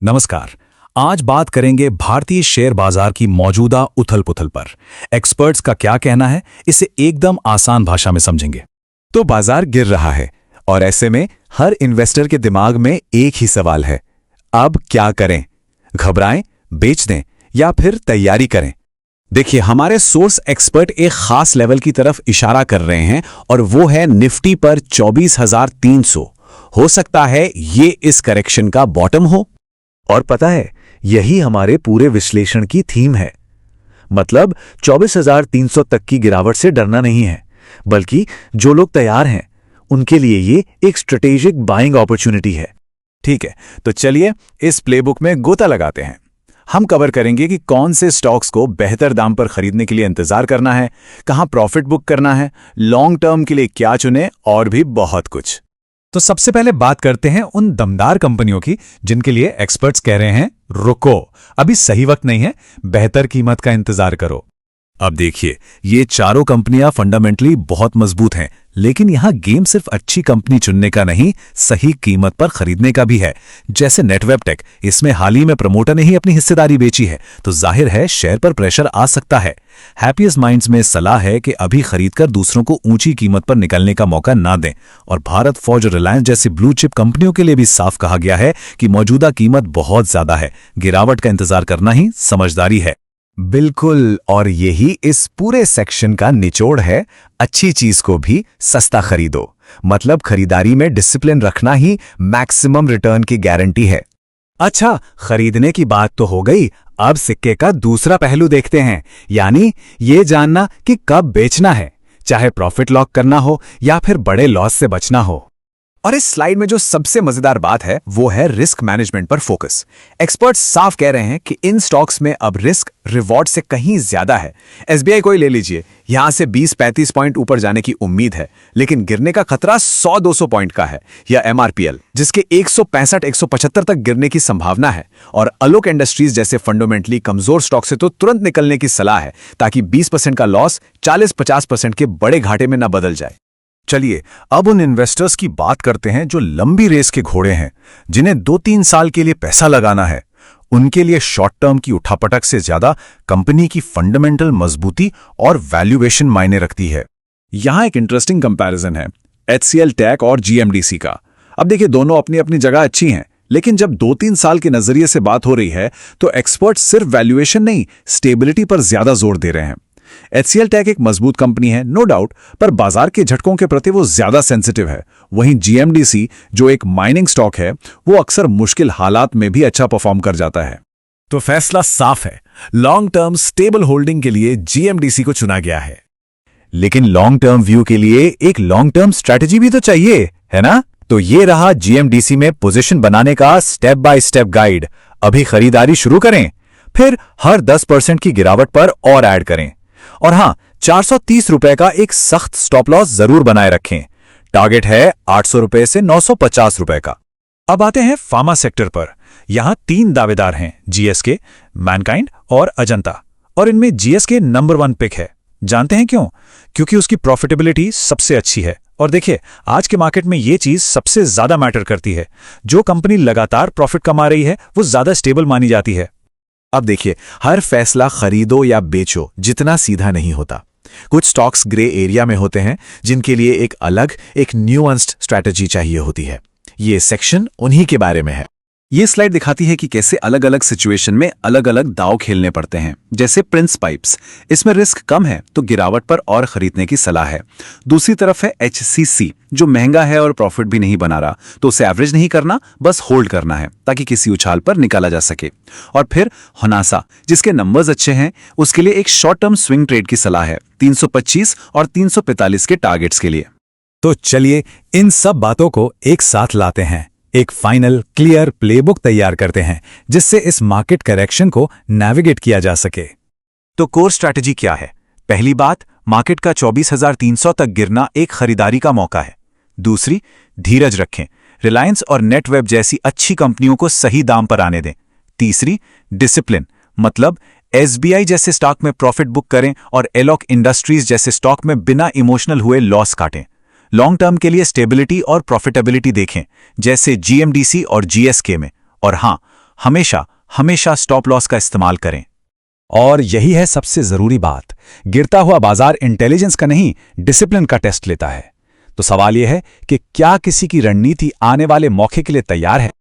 नमस्कार। आज बात करेंगे भारतीय शेयर बाजार की मौजूदा उथल-पुथल पर। एक्सपर्ट्स का क्या कहना है, इसे एकदम आसान भाषा में समझेंगे। तो बाजार गिर रहा है और ऐसे में हर इन्वेस्टर के दिमाग में एक ही सवाल है, अब क्या करें? घबराएं, बेच दें या फिर तैयारी करें? देखिए, हमारे सोर्स एक्सपर्ट एक खास लेवल की तरफ इशारा कर रहे हैं और वो है निफ्टी पर 24,300। हो सकता है ये इस करेक्शन का बॉटम हो। और पता है, यही हमारे पूरे विश्लेषण की थीम है। मतलब 24,300 तक की गिरावट से डरना नहीं है, बल्कि जो लोग तैयार हैं उनके लिए ये एक स्ट्रेटेजिक बाइंग अपॉर्चुनिटी है। ठीक है, तो चलिए इस प्लेबुक में गोता लगाते हैं। हम कवर करेंगे कि कौन से स्टॉक्स को बेहतर दाम पर खरीदने के लिए इंतजार करना है, कहां प्रॉफिट बुक करना है, लॉन्ग टर्म के लिए क्या चुने और भी बहुत कुछ। तो सबसे पहले बात करते हैं उन दमदार कंपनियों की जिनके लिए एक्सपर्ट्स कह रहे हैं रुको, अभी सही वक्त नहीं है, बेहतर कीमत का इंतजार करो। अब देखिए, ये चारों कंपनियां फंडामेंटली बहुत मजबूत हैं, लेकिन यहां गेम सिर्फ अच्छी कंपनी चुनने का नहीं, सही कीमत पर खरीदने का भी है। जैसे नेटवेबटेक, इसमें हाल ही में प्रमोटर ने ही अपनी हिस्सेदारी बेची है, तो जाहिर है शेयर पर प्रेशर आ सकता है। हैप्पीएस्ट माइंड्स में सलाह है कि अभी खरीदकर दूसरों को ऊंची कीमत पर निकलने का मौका ना दें। और भारत फॉर्ज और रिलायंस जैसी ब्लू चिप कंपनियों के लिए भी साफ कहा गया है कि मौजूदा कीमत बहुत ज्यादा है, गिरावट का इंतजार करना ही समझदारी है। बिल्कुल, और यही इस पूरे सेक्शन का निचोड़ है। अच्छी चीज को भी सस्ता खरीदो, मतलब खरीदारी में डिसिप्लिन रखना ही मैक्सिमम रिटर्न की गारंटी है। अच्छा, खरीदने की बात तो हो गई, अब सिक्के का दूसरा पहलू देखते हैं, यानी ये जानना कि कब बेचना है, चाहे प्रॉफिट लॉक करना हो या फिर बड़े लॉस से बचना हो। और इस स्लाइड में जो सबसे मजेदार बात है वो है रिस्क मैनेजमेंट पर फोकस। एक्सपर्ट्स साफ कह रहे हैं कि इन स्टॉक्स में अब रिस्क रिवॉर्ड से कहीं ज्यादा है। एसबीआई को ही ले लीजिए, यहां से 20-35 पॉइंट ऊपर जाने की उम्मीद है, लेकिन गिरने का खतरा 100-200 पॉइंट का है। या एमआरपीएल, जिसके 165-175 तक गिरने की संभावना है। और अलोक इंडस्ट्रीज जैसे फंडामेंटली कमजोर स्टॉक से तो तुरंत निकलने की सलाह है, ताकि 20% का लॉस 40-50% के बड़े घाटे में न बदल जाए। चलिए अब उन इन्वेस्टर्स की बात करते हैं जो लंबी रेस के घोड़े हैं, जिन्हें 2-3 साल के लिए पैसा लगाना है। उनके लिए शॉर्ट टर्म की उठापटक से ज्यादा कंपनी की फंडामेंटल मजबूती और वैल्यूएशन मायने रखती है। यहां एक इंटरेस्टिंग कंपैरिजन है एचसीएल टेक और जीएमडीसी का। अब देखिए, दोनों अपनी अपनी जगह अच्छी हैं, लेकिन जब 2-3 साल के नजरिए से बात हो रही है तो एक्सपर्ट सिर्फ वैल्यूएशन नहीं, स्टेबिलिटी पर ज्यादा जोर दे रहे हैं। एचसीएल टेक एक मजबूत कंपनी है, नो डाउट, पर बाजार के झटकों के प्रति वो ज्यादा सेंसिटिव है। वहीं जीएमडीसी, जो एक माइनिंग स्टॉक है, वो अक्सर मुश्किल हालात में भी अच्छा परफॉर्म कर जाता है। तो फैसला साफ है, लॉन्ग टर्म स्टेबल होल्डिंग के लिए जीएमडीसी को चुना गया है। लेकिन लॉन्ग टर्म व्यू के लिए एक लॉन्ग टर्म स्ट्रैटेजी भी तो चाहिए, है ना? तो ये रहा जीएमडीसी में पोजीशन बनाने का स्टेप बाय स्टेप गाइड। अभी खरीदारी शुरू करें, फिर हर 10% की गिरावट पर और ऐड करें। और हां, 430 रुपए का एक सख्त स्टॉप लॉस जरूर बनाए रखें। टारगेट है 800 रुपए से 950 रुपए का। अब आते हैं फार्मा सेक्टर पर। यहां 3 दावेदार हैं, जीएसके, मैनकाइंड और अजंता। और इनमें जीएसके नंबर 1 पिक है। जानते हैं क्यों? क्योंकि उसकी प्रॉफिटेबिलिटी सबसे अच्छी है। और देखिए, आज के मार्केट में ये चीज सबसे ज्यादा मैटर करती है। जो कंपनी लगातार प्रॉफिट कमा रही है वो ज्यादा स्टेबल मानी जाती है। अब देखिए, हर फैसला खरीदो या बेचो जितना सीधा नहीं होता। कुछ स्टॉक्स ग्रे एरिया में होते हैं, जिनके लिए एक अलग, एक न्यूअंस्ड स्ट्रैटेजी चाहिए होती है। ये सेक्शन उन्हीं के बारे में है। ये स्लाइड दिखाती है कि कैसे अलग अलग सिचुएशन में अलग अलग दांव खेलने पड़ते हैं। जैसे प्रिंस पाइप्स, इसमें रिस्क कम है तो गिरावट पर और खरीदने की सलाह है। दूसरी तरफ है एचसीसी, जो महंगा है और प्रॉफिट भी नहीं बना रहा, तो उसे एवरेज नहीं करना, बस होल्ड करना है ताकि किसी उछाल पर निकाला जा सके। और फिर होनासा, जिसके नंबर्स अच्छे हैं, उसके लिए एक शॉर्ट टर्म स्विंग ट्रेड की सलाह है, 325 और 345 के टारगेट्स के लिए। तो चलिए इन सब बातों को एक साथ लाते हैं, एक फाइनल क्लियर प्लेबुक तैयार करते हैं, जिससे इस मार्केट करेक्शन को नेविगेट किया जा सके। तो कोर स्ट्रैटेजी क्या है? पहली बात, मार्केट का 24,300 तक गिरना एक खरीदारी का मौका है। दूसरी, धीरज रखें, रिलायंस और नेटवेब जैसी अच्छी कंपनियों को सही दाम पर आने दें। तीसरी, डिसिप्लिन, मतलब एसबीआई जैसे स्टॉक में प्रॉफिट बुक करें और एलोक इंडस्ट्रीज जैसे स्टॉक में बिना इमोशनल हुए लॉस काटें। लॉन्ग टर्म के लिए स्टेबिलिटी और प्रॉफिटेबिलिटी देखें, जैसे जीएमडीसी और जीएसके में। और हां, हमेशा हमेशा स्टॉप लॉस का इस्तेमाल करें। और यही है सबसे जरूरी बात, गिरता हुआ बाजार इंटेलिजेंस का नहीं, डिसिप्लिन का टेस्ट लेता है। तो सवाल यह है कि क्या किसी की रणनीति आने वाले मौके के लिए तैयार है?